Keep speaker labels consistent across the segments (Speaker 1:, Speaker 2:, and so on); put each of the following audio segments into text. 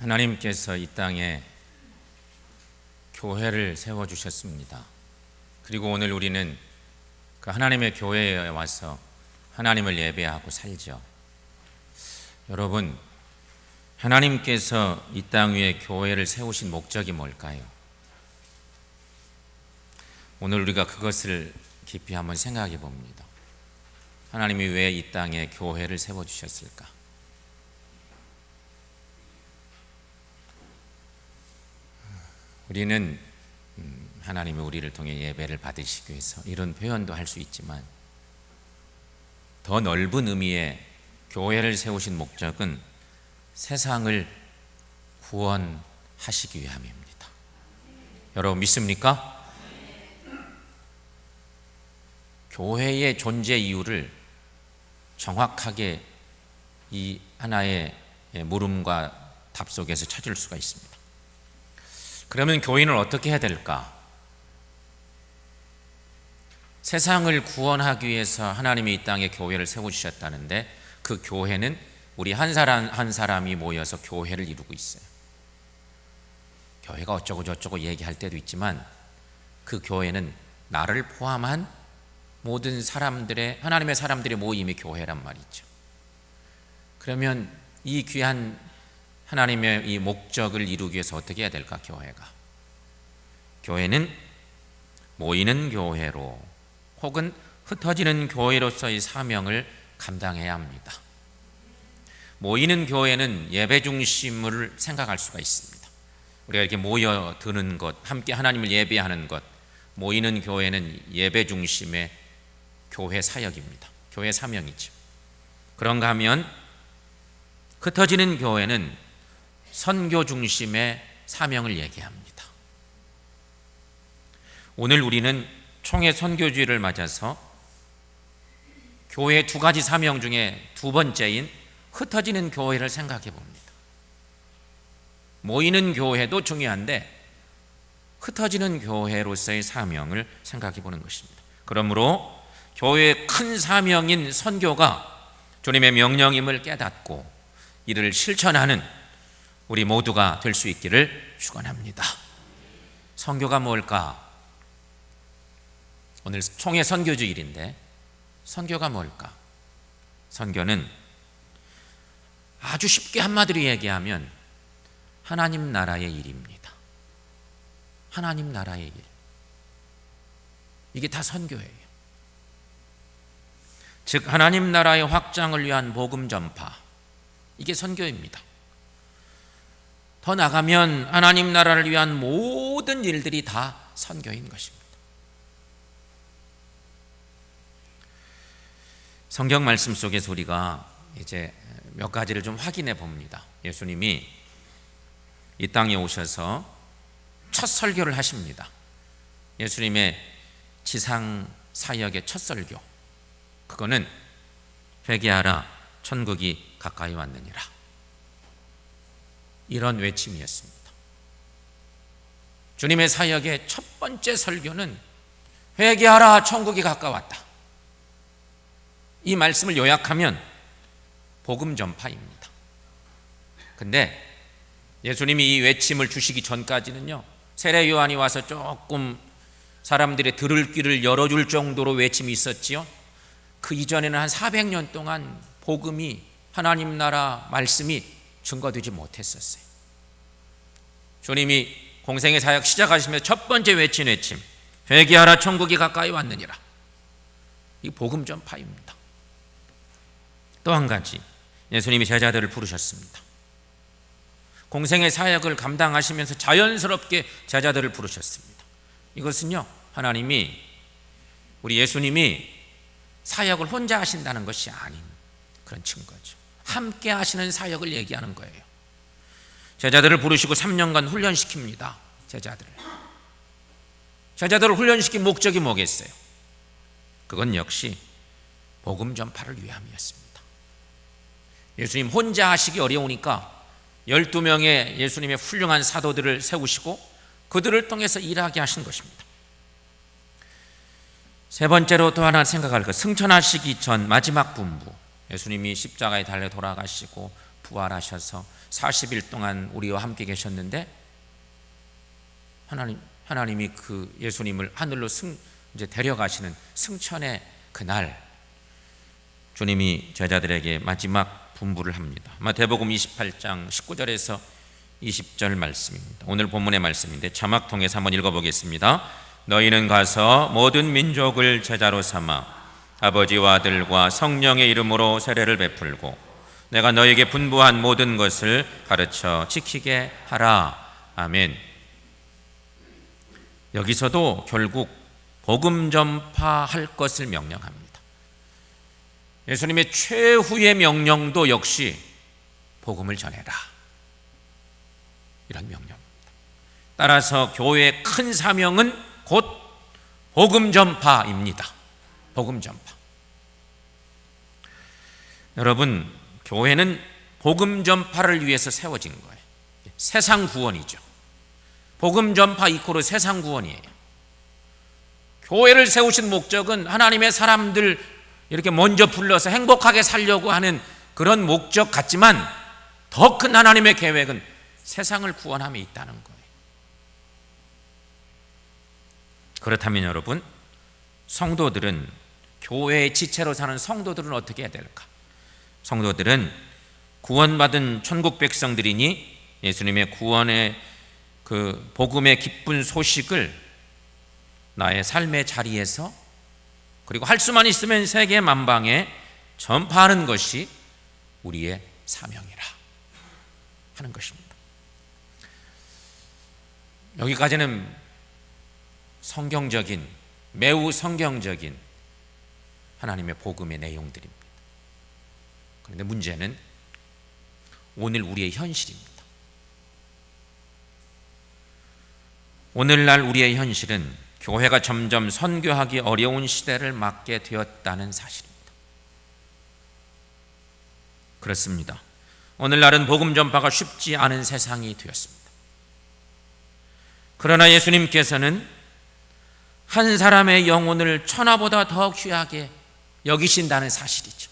Speaker 1: 하나님께서 이 땅에 교회를 세워주셨습니다. 그리고 오늘 우리는 그 하나님의 교회에 와서 하나님을 예배하고 살죠. 여러분, 하나님께서 이 땅 위에 교회를 세우신 목적이 뭘까요? 오늘 우리가 그것을 깊이 한번 생각해 봅니다. 하나님이 왜 이 땅에 교회를 세워주셨을까? 우리는 하나님이 우리를 통해 예배를 받으시기 위해서 이런 표현도 할 수 있지만 더 넓은 의미의 교회를 세우신 목적은 세상을 구원하시기 위함입니다. 여러분 믿습니까? 교회의 존재 이유를 정확하게 이 하나의 물음과 답 속에서 찾을 수가 있습니다. 그러면 교회는 어떻게 해야 될까? 세상을 구원하기 위해서 하나님이 이 땅에 교회를 세워주셨다는데 그 교회는 우리 한 사람 한 사람이 모여서 교회를 이루고 있어요. 교회가 어쩌고 저쩌고 얘기할 때도 있지만 그 교회는 나를 포함한 모든 사람들의, 하나님의 사람들의 모임이 교회란 말이죠. 그러면 이 귀한 하나님의 이 목적을 이루기 위해서 어떻게 해야 될까? 교회는 모이는 교회로 혹은 흩어지는 교회로서의 사명을 감당해야 합니다. 모이는 교회는 예배 중심을 생각할 수가 있습니다. 우리가 이렇게 모여드는 것, 함께 하나님을 예배하는 것, 모이는 교회는 예배 중심의 교회 사역입니다. 교회 사명이죠. 그런가 하면 흩어지는 교회는 선교 중심의 사명을 얘기합니다. 오늘 우리는 총회 선교주의를 맞아서 교회의 두 가지 사명 중에 두 번째인 흩어지는 교회를 생각해 봅니다. 모이는 교회도 중요한데 흩어지는 교회로서의 사명을 생각해 보는 것입니다. 그러므로 교회의 큰 사명인 선교가 주님의 명령임을 깨닫고 이를 실천하는 우리 모두가 될 수 있기를 축원합니다. 선교가 뭘까? 오늘 총회 선교주일인데 선교가 뭘까? 선교는 아주 쉽게 한마디로 얘기하면 하나님 나라의 일입니다. 하나님 나라의 일. 이게 다 선교예요. 즉 하나님 나라의 확장을 위한 복음 전파, 이게 선교입니다. 더 나가면 하나님 나라를 위한 모든 일들이 다 선교인 것입니다. 성경 말씀 속에서 우리가 이제 몇 가지를 좀 확인해 봅니다. 예수님이 이 땅에 오셔서 첫 설교를 하십니다. 예수님의 지상 사역의 첫 설교, 그거는 회개하라 천국이 가까이 왔느니라, 이런 외침이었습니다. 주님의 사역의 첫 번째 설교는 회개하라 천국이 가까웠다, 이 말씀을 요약하면 복음 전파입니다. 근데 예수님이 이 외침을 주시기 전까지는요, 세례 요한이 와서 조금 사람들의 들을 귀를 열어줄 정도로 외침이 있었지요. 그 이전에는 한 400년 동안 복음이, 하나님 나라 말씀이 증거되지 못했었어요. 주님이 공생의 사역 시작하시면서 첫 번째 외친 외침, 회개하라 천국이 가까이 왔느니라, 이 복음 전파입니다. 또 한 가지, 예수님이 제자들을 부르셨습니다. 공생의 사역을 감당하시면서 자연스럽게 제자들을 부르셨습니다. 이것은요, 하나님이, 우리 예수님이 사역을 혼자 하신다는 것이 아닌 그런 증거죠. 함께 하시는 사역을 얘기하는 거예요. 제자들을 부르시고 3년간 훈련시킵니다. 제자들을 훈련시킨 목적이 뭐겠어요? 그건 역시 복음 전파를 위함이었습니다. 예수님 혼자 하시기 어려우니까 12명의 예수님의 훌륭한 사도들을 세우시고 그들을 통해서 일하게 하신 것입니다. 세 번째로 또 하나 생각할 것, 승천하시기 전 마지막 분부, 예수님이 십자가에 달려 돌아가시고 부활하셔서 40일 동안 우리와 함께 계셨는데 하나님이 그 예수님을 하늘로 이제 데려가시는 승천의 그날 주님이 제자들에게 마지막 분부를 합니다. 마태복음 28장 19절에서 20절 말씀입니다. 오늘 본문의 말씀인데 자막 통해서 한번 읽어보겠습니다. 너희는 가서 모든 민족을 제자로 삼아 아버지와 아들과 성령의 이름으로 세례를 베풀고 내가 너희에게 분부한 모든 것을 가르쳐 지키게 하라. 아멘. 여기서도 결국 복음 전파할 것을 명령합니다. 예수님의 최후의 명령도 역시 복음을 전해라, 이런 명령입니다. 따라서 교회의 큰 사명은 곧 복음 전파입니다. 복음 전파. 여러분, 교회는 복음 전파를 위해서 세워진 거예요. 세상 구원이죠. 복음 전파 이코르 세상 구원이에요. 교회를 세우신 목적은 하나님의 사람들 이렇게 먼저 불러서 행복하게 살려고 하는 그런 목적 같지만 더 큰 하나님의 계획은 세상을 구원함에 있다는 거예요. 그렇다면 여러분, 성도들은, 교회의 지체로 사는 성도들은 어떻게 해야 될까? 성도들은 구원받은 천국 백성들이니 예수님의 구원의 그 복음의 기쁜 소식을 나의 삶의 자리에서, 그리고 할 수만 있으면 세계 만방에 전파하는 것이 우리의 사명이라 하는 것입니다. 여기까지는 성경적인, 매우 성경적인 하나님의 복음의 내용들입니다. 그런데 문제는 오늘 우리의 현실입니다. 오늘날 우리의 현실은 교회가 점점 선교하기 어려운 시대를 맞게 되었다는 사실입니다. 그렇습니다. 오늘날은 복음 전파가 쉽지 않은 세상이 되었습니다. 그러나 예수님께서는 한 사람의 영혼을 천하보다 더 귀하게 여기신다는 사실이죠.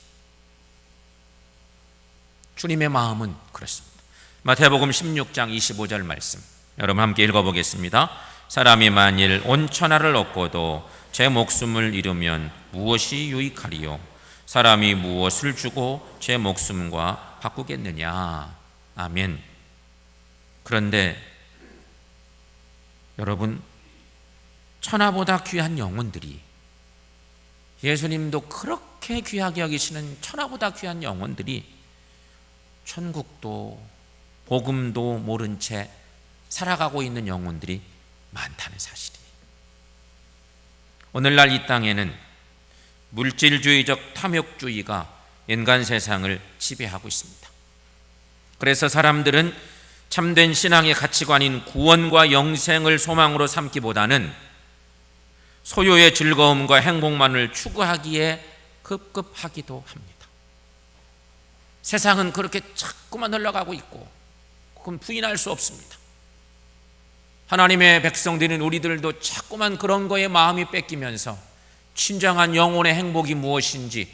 Speaker 1: 주님의 마음은 그렇습니다. 마태복음 16장 25절 말씀, 여러분 함께 읽어보겠습니다. 사람이 만일 온 천하를 얻고도 제 목숨을 잃으면 무엇이 유익하리요? 사람이 무엇을 주고 제 목숨과 바꾸겠느냐? 아멘. 그런데 여러분, 천하보다 귀한 영혼들이, 예수님도 그렇게 귀하게 여기시는 천하보다 귀한 영혼들이 천국도 복음도 모른 채 살아가고 있는 영혼들이 많다는 사실이에요. 오늘날 이 땅에는 물질주의적 탐욕주의가 인간 세상을 지배하고 있습니다. 그래서 사람들은 참된 신앙의 가치관인 구원과 영생을 소망으로 삼기보다는 소유의 즐거움과 행복만을 추구하기에 급급하기도 합니다. 세상은 그렇게 자꾸만 흘러가고 있고 그건 부인할 수 없습니다. 하나님의 백성들인 우리들도 자꾸만 그런 거에 마음이 뺏기면서 진정한 영혼의 행복이 무엇인지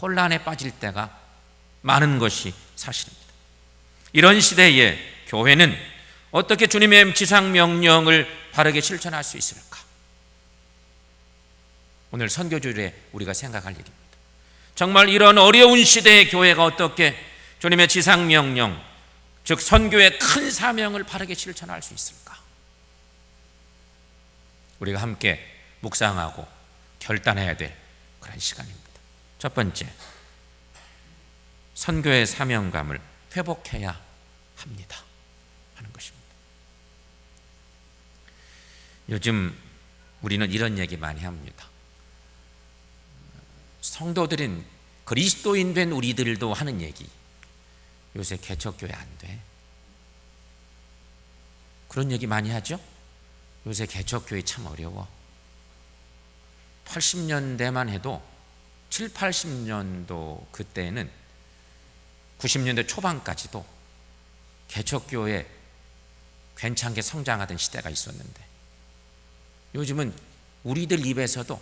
Speaker 1: 혼란에 빠질 때가 많은 것이 사실입니다. 이런 시대에 교회는 어떻게 주님의 지상명령을 바르게 실천할 수 있을까? 오늘 선교주일에 우리가 생각할 일입니다. 정말 이런 어려운 시대의 교회가 어떻게 주님의 지상명령, 즉 선교의 큰 사명을 바르게 실천할 수 있을까? 우리가 함께 묵상하고 결단해야 될 그런 시간입니다. 첫 번째, 선교의 사명감을 회복해야 합니다 하는 것입니다. 요즘 우리는 이런 얘기 많이 합니다. 성도들인 그리스도인 된 우리들도 하는 얘기, 요새 개척교회 안 돼. 그런 얘기 많이 하죠? 요새 개척교회 참 어려워. 80년대만 해도 7, 80년도 그때는 90년대 초반까지도 개척교회 괜찮게 성장하던 시대가 있었는데 요즘은 우리들 입에서도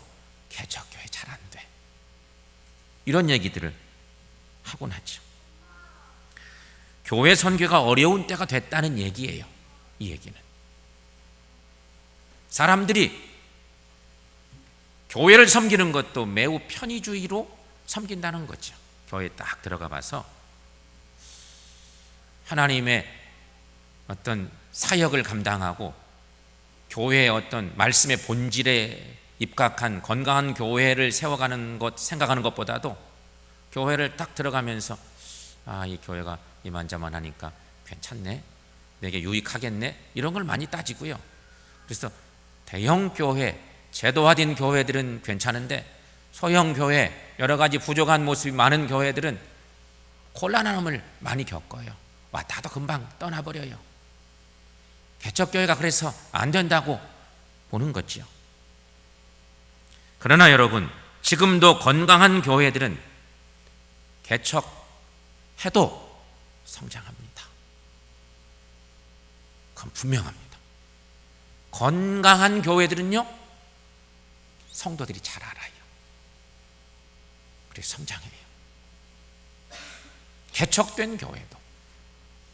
Speaker 1: 개척교회 잘 안 돼, 이런 얘기들을 하곤 하죠. 교회 선교가 어려운 때가 됐다는 얘기예요. 이 얘기는 사람들이 교회를 섬기는 것도 매우 편의주의로 섬긴다는 거죠. 교회에 딱 들어가 봐서 하나님의 어떤 사역을 감당하고 교회의 어떤 말씀의 본질에 입각한 건강한 교회를 세워가는 것, 생각하는 것보다도 교회를 딱 들어가면서 이 교회가 이만저만하니까 괜찮네, 내게 유익하겠네, 이런 걸 많이 따지고요. 그래서 대형 교회, 제도화된 교회들은 괜찮은데 소형 교회, 여러 가지 부족한 모습이 많은 교회들은 곤란함을 많이 겪어요. 왔다도 금방 떠나버려요. 개척교회가 그래서 안 된다고 보는 거지요. 그러나 여러분, 지금도 건강한 교회들은 개척해도 성장합니다. 그건 분명합니다. 건강한 교회들은요, 성도들이 잘 알아요. 그래서 성장해요. 개척된 교회도,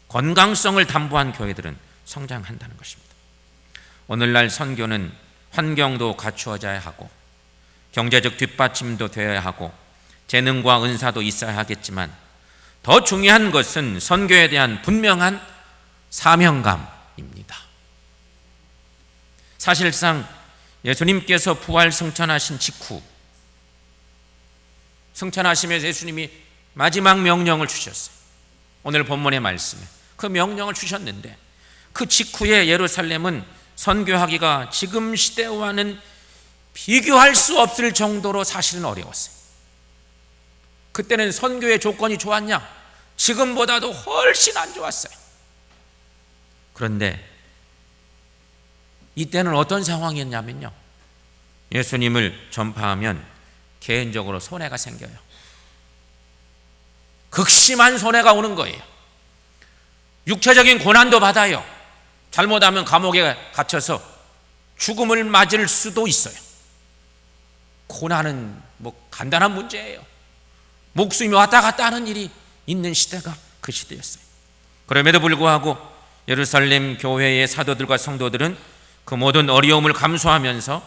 Speaker 1: 건강성을 담보한 교회들은 성장한다는 것입니다. 오늘날 선교는 환경도 갖추어져야 하고 경제적 뒷받침도 되어야 하고 재능과 은사도 있어야 하겠지만 더 중요한 것은 선교에 대한 분명한 사명감입니다. 사실상 예수님께서 부활 승천하신 직후, 승천하시면서 예수님이 마지막 명령을 주셨어요. 오늘 본문의 말씀에 그 명령을 주셨는데 그 직후에 예루살렘은 선교하기가 지금 시대와는 비교할 수 없을 정도로 사실은 어려웠어요. 그때는 선교의 조건이 좋았냐? 지금보다도 훨씬 안 좋았어요. 그런데 이때는 어떤 상황이었냐면요, 예수님을 전파하면 개인적으로 손해가 생겨요. 극심한 손해가 오는 거예요. 육체적인 고난도 받아요. 잘못하면 감옥에 갇혀서 죽음을 맞을 수도 있어요. 고난은 간단한 문제예요. 목숨이 왔다 갔다 하는 일이 있는 시대가 그 시대였어요. 그럼에도 불구하고 예루살렘 교회의 사도들과 성도들은 그 모든 어려움을 감수하면서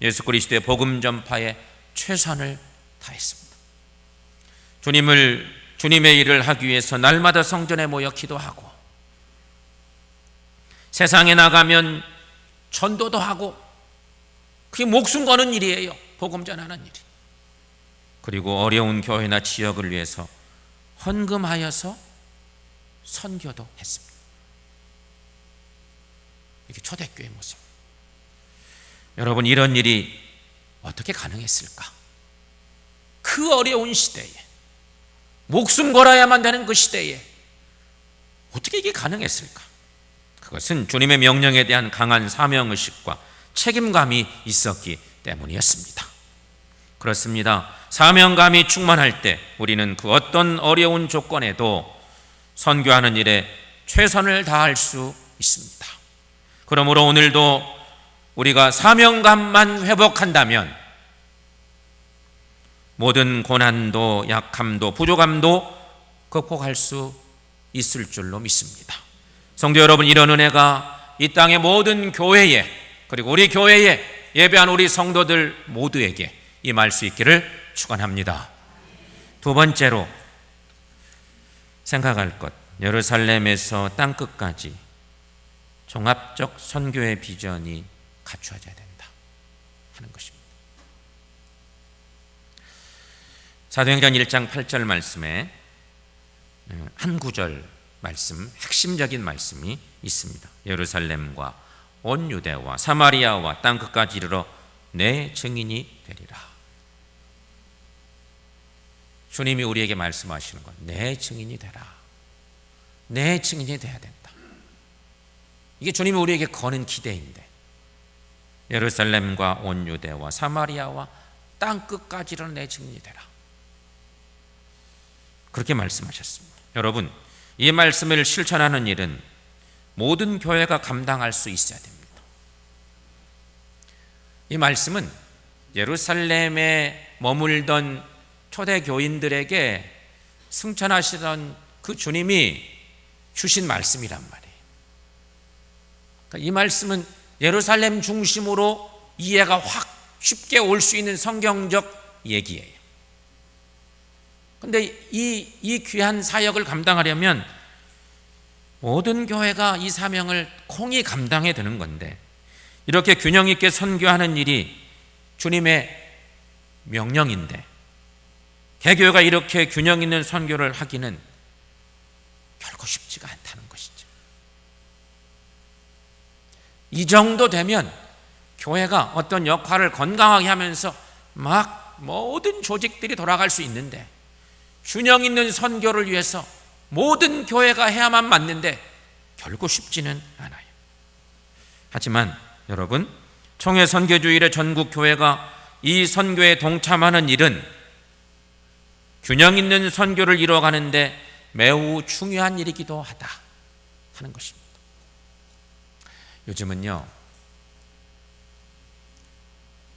Speaker 1: 예수 그리스도의 복음 전파에 최선을 다했습니다. 주님의 일을 하기 위해서 날마다 성전에 모여 기도하고, 세상에 나가면 전도도 하고, 그게 목숨 거는 일이에요. 복음 전하는 일이. 그리고 어려운 교회나 지역을 위해서 헌금하여서 선교도 했습니다. 이게 초대교회 모습입니다. 여러분, 이런 일이 어떻게 가능했을까? 그 어려운 시대에, 목숨 걸어야만 되는 그 시대에 어떻게 이게 가능했을까? 그것은 주님의 명령에 대한 강한 사명의식과 책임감이 있었기 때문이었습니다. 그렇습니다. 사명감이 충만할 때 우리는 그 어떤 어려운 조건에도 선교하는 일에 최선을 다할 수 있습니다. 그러므로 오늘도 우리가 사명감만 회복한다면 모든 고난도 약함도 부족함도 극복할 수 있을 줄로 믿습니다. 성도 여러분, 이런 은혜가 이 땅의 모든 교회에, 그리고 우리 교회에 예배한 우리 성도들 모두에게 임할 수 있기를 축원합니다. 두 번째로 생각할 것, 예루살렘에서 땅끝까지 종합적 선교의 비전이 갖추어져야 된다 하는 것입니다. 사도행전 1장 8절 말씀에 한 구절 말씀, 핵심적인 말씀이 있습니다. 예루살렘과 온 유대와 사마리아와 땅끝까지 이르러 내 증인이 되리라. 주님이 우리에게 말씀하시는 건 내 증인이 되라. 내 증인이 돼야 된다. 이게 주님이 우리에게 거는 기대인데, 예루살렘과 온 유대와 사마리아와 땅끝까지 이르러 내 증인이 되라. 그렇게 말씀하셨습니다. 여러분, 이 말씀을 실천하는 일은 모든 교회가 감당할 수 있어야 됩니다. 이 말씀은 예루살렘에 머물던 초대 교인들에게 승천하시던 그 주님이 주신 말씀이란 말이에요. 그러니까 이 말씀은 예루살렘 중심으로 이해가 확 쉽게 올 수 있는 성경적 얘기예요. 그런데 이 귀한 사역을 감당하려면 모든 교회가 이 사명을 공히 감당해야 되는 건데, 이렇게 균형 있게 선교하는 일이 주님의 명령인데 개교회가 이렇게 균형 있는 선교를 하기는 결코 쉽지가 않다는 것이죠. 이 정도 되면 교회가 어떤 역할을 건강하게 하면서 막 모든 조직들이 돌아갈 수 있는데, 균형 있는 선교를 위해서 모든 교회가 해야만 맞는데 결코 쉽지는 않아요. 하지만 여러분, 총회 선교주일의 전국 교회가 이 선교에 동참하는 일은 균형 있는 선교를 이루어가는데 매우 중요한 일이기도 하다 하는 것입니다. 요즘은요,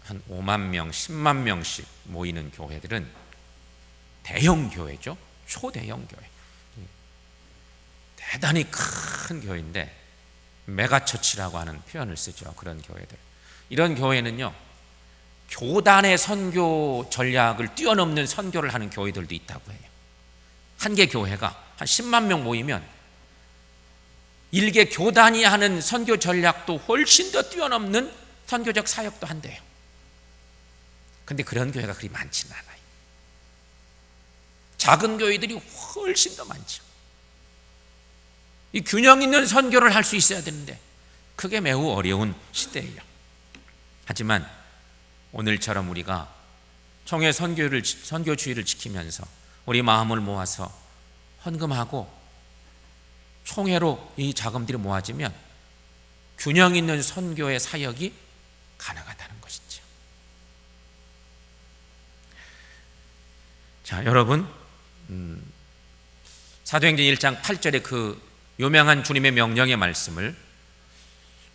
Speaker 1: 한 5만 명, 10만 명씩 모이는 교회들은 대형 교회죠. 초대형 교회. 대단히 큰 교회인데 메가처치라고 하는 표현을 쓰죠. 그런 교회들. 이런 교회는요, 교단의 선교 전략을 뛰어넘는 선교를 하는 교회들도 있다고 해요. 한 개 교회가 한 10만 명 모이면 일개 교단이 하는 선교 전략도 훨씬 더 뛰어넘는 선교적 사역도 한대요. 그런데 그런 교회가 그리 많지는 않아요. 작은 교회들이 훨씬 더 많죠. 이 균형 있는 선교를 할 수 있어야 되는데 그게 매우 어려운 시대예요. 하지만 오늘처럼 우리가 총회 선교주의를 지키면서 우리 마음을 모아서 헌금하고 총회로 이 자금들이 모아지면 균형 있는 선교의 사역이 가능하다는 것이죠. 자, 여러분, 사도행전 1장 8절의 그 유명한 주님의 명령의 말씀을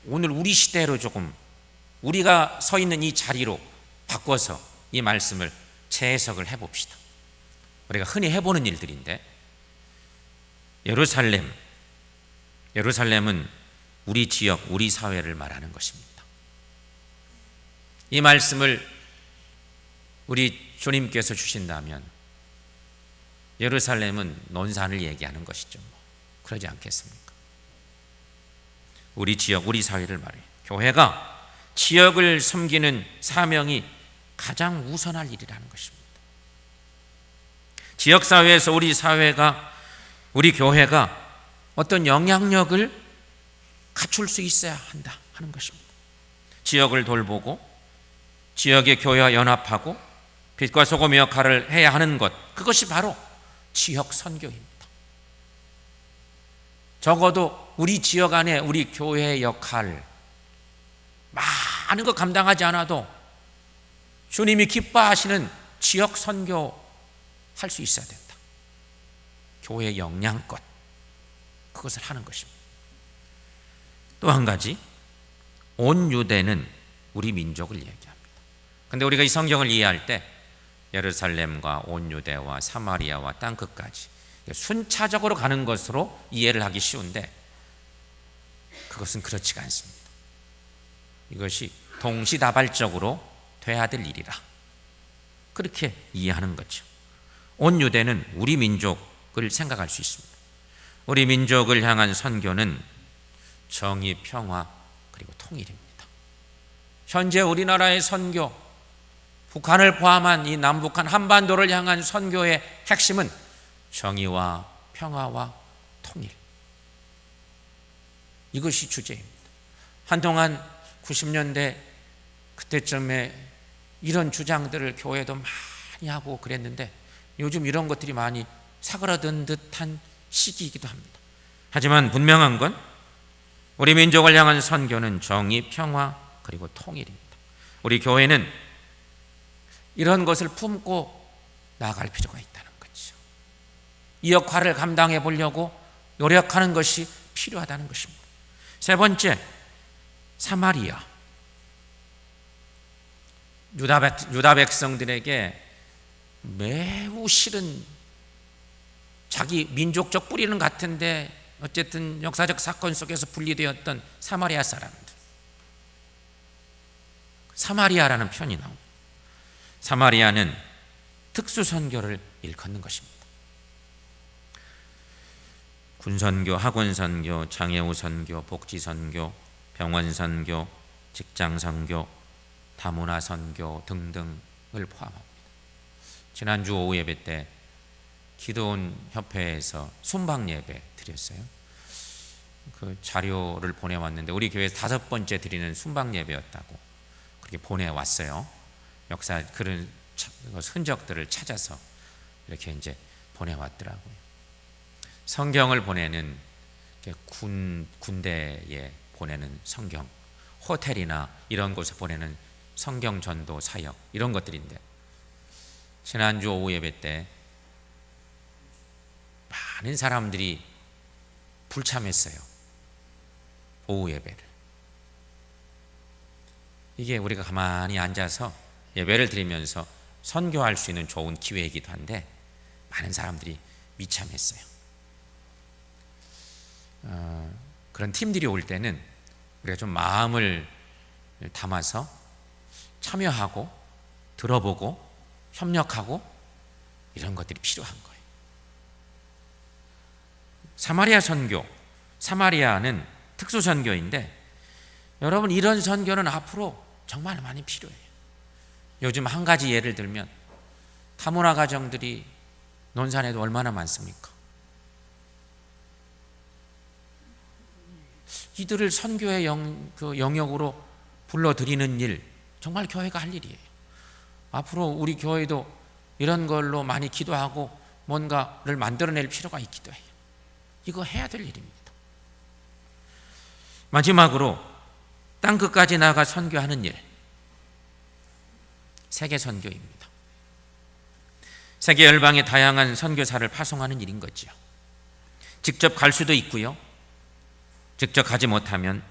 Speaker 1: 오늘 우리 시대로 조금, 우리가 서 있는 이 자리로 바꿔서 이 말씀을 재해석을 해봅시다. 우리가 흔히 해보는 일들인데, 예루살렘은 우리 지역, 우리 사회를 말하는 것입니다. 이 말씀을 우리 주님께서 주신다면 예루살렘은 논산을 얘기하는 것이죠. 그러지 않겠습니까? 우리 지역, 우리 사회를 말해요. 교회가 지역을 섬기는 사명이 가장 우선할 일이라는 것입니다. 지역사회에서 우리 사회가, 우리 교회가 어떤 영향력을 갖출 수 있어야 한다 하는 것입니다. 지역을 돌보고 지역의 교회와 연합하고 빛과 소금의 역할을 해야 하는 것, 그것이 바로 지역 선교입니다. 적어도 우리 지역 안에 우리 교회의 역할 많은 거 감당하지 않아도 주님이 기뻐하시는 지역 선교 할 수 있어야 된다. 교회의 역량껏 그것을 하는 것입니다. 또 한 가지, 온 유대는 우리 민족을 얘기합니다. 그런데 우리가 이 성경을 이해할 때 예루살렘과 온 유대와 사마리아와 땅끝까지 순차적으로 가는 것으로 이해를 하기 쉬운데 그것은 그렇지가 않습니다. 이것이 동시다발적으로 돼야 될 일이라 그렇게 이해하는 거죠. 온 유대는 우리 민족을 생각할 수 있습니다. 우리 민족을 향한 선교는 정의, 평화, 그리고 통일입니다. 현재 우리나라의 선교, 북한을 포함한 이 남북한 한반도를 향한 선교의 핵심은 정의와 평화와 통일, 이것이 주제입니다. 한동안 90년대 그때쯤에 이런 주장들을 교회도 많이 하고 그랬는데 요즘 이런 것들이 많이 사그라든 듯한 시기이기도 합니다. 하지만 분명한 건 우리 민족을 향한 선교는 정의, 평화, 그리고 통일입니다. 우리 교회는 이런 것을 품고 나아갈 필요가 있다는 거죠. 이 역할을 감당해 보려고 노력하는 것이 필요하다는 것입니다. 세 번째, 사마리아. 유다 백성들에게 매우 싫은, 자기 민족적 뿌리는 같은데 어쨌든 역사적 사건 속에서 분리되었던 사마리아 사람들, 사마리아라는 표현이 나옵니다. 사마리아는 특수 선교를 일컫는 것입니다. 군선교, 학원선교, 장애우 선교, 복지선교, 병원선교, 직장선교, 다문화선교 등등을 포함합니다. 지난주 오후 예배 때 기도원 협회에서 순방 예배 드렸어요. 그 자료를 보내왔는데 우리 교회에서 5번째 드리는 순방 예배였다고 그렇게 보내왔어요. 역사 그런 흔적들을 찾아서 이렇게 이제 보내왔더라고요. 성경을 보내는 군대에 보내는 성경, 호텔이나 이런 곳에 보내는 성경 전도 사역 이런 것들인데, 지난주 오후 예배 때 많은 사람들이 불참했어요. 오후 예배를. 이게 우리가 가만히 앉아서 예배를 드리면서 선교할 수 있는 좋은 기회이기도 한데 많은 사람들이 미참했어요. 그런 팀들이 올 때는 우리가 좀 마음을 담아서 참여하고 들어보고 협력하고 이런 것들이 필요한 거예요. 사마리아 선교, 사마리아는 특수 선교인데 여러분, 이런 선교는 앞으로 정말 많이 필요해요. 요즘 한 가지 예를 들면 다문화 가정들이 논산에도 얼마나 많습니까? 이들을 선교의 영역으로 불러들이는 일, 정말 교회가 할 일이에요. 앞으로 우리 교회도 이런 걸로 많이 기도하고 뭔가를 만들어낼 필요가 있기도 해요. 이거 해야 될 일입니다. 마지막으로 땅끝까지 나가 선교하는 일, 세계 선교입니다. 세계 열방의 다양한 선교사를 파송하는 일인 거죠. 직접 갈 수도 있고요, 직접 가지 못하면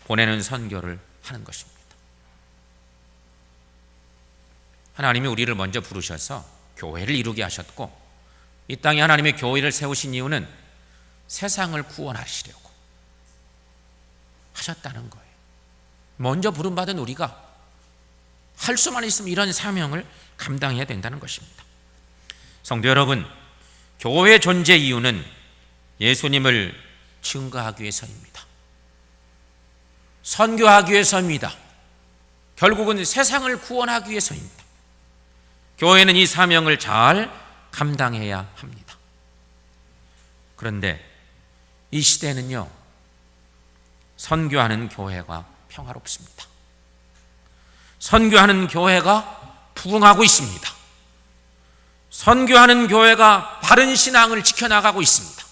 Speaker 1: 보내는 선교를 하는 것입니다. 하나님이 우리를 먼저 부르셔서 교회를 이루게 하셨고, 이 땅에 하나님의 교회를 세우신 이유는 세상을 구원하시려고 하셨다는 거예요. 먼저 부름받은 우리가 할 수만 있으면 이런 사명을 감당해야 된다는 것입니다. 성도 여러분, 교회의 존재 이유는 예수님을 증거하기 위해서입니다. 선교하기 위해서입니다. 결국은 세상을 구원하기 위해서입니다. 교회는 이 사명을 잘 감당해야 합니다. 그런데 이 시대는요, 선교하는 교회가 평화롭습니다. 선교하는 교회가 부흥하고 있습니다. 선교하는 교회가 바른 신앙을 지켜나가고 있습니다.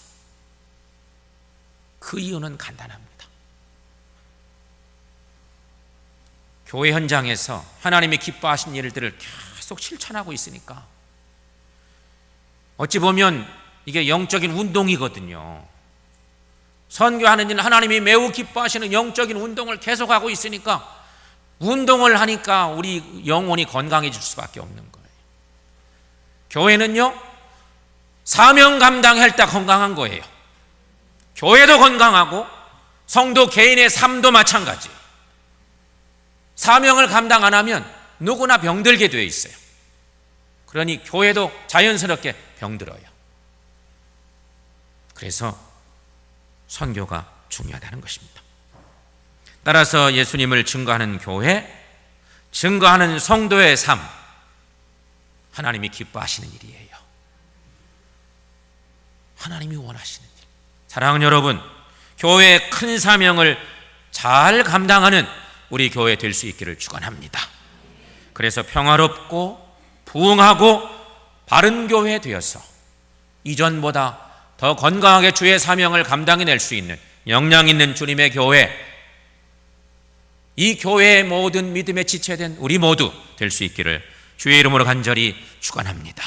Speaker 1: 그 이유는 간단합니다. 교회 현장에서 하나님이 기뻐하신 일들을 계속 실천하고 있으니까 어찌 보면 이게 영적인 운동이거든요. 선교하는 일은 하나님이 매우 기뻐하시는 영적인 운동을 계속하고 있으니까 운동을 하니까 우리 영혼이 건강해질 수밖에 없는 거예요. 교회는요, 사명 감당할 때 건강한 거예요. 교회도 건강하고 성도 개인의 삶도 마찬가지예요. 사명을 감당 안 하면 누구나 병들게 되어 있어요. 그러니 교회도 자연스럽게 병들어요. 그래서 선교가 중요하다는 것입니다. 따라서 예수님을 증거하는 교회, 증거하는 성도의 삶, 하나님이 기뻐하시는 일이에요. 하나님이 원하시는 일. 사랑하는 여러분, 교회의 큰 사명을 잘 감당하는 우리 교회 될 수 있기를 축원합니다. 그래서 평화롭고 부흥하고 바른 교회 되어서 이전보다 더 건강하게 주의 사명을 감당해낼 수 있는 역량 있는 주님의 교회, 이 교회의 모든 믿음에 지체된 우리 모두 될 수 있기를 주의 이름으로 간절히 축원합니다.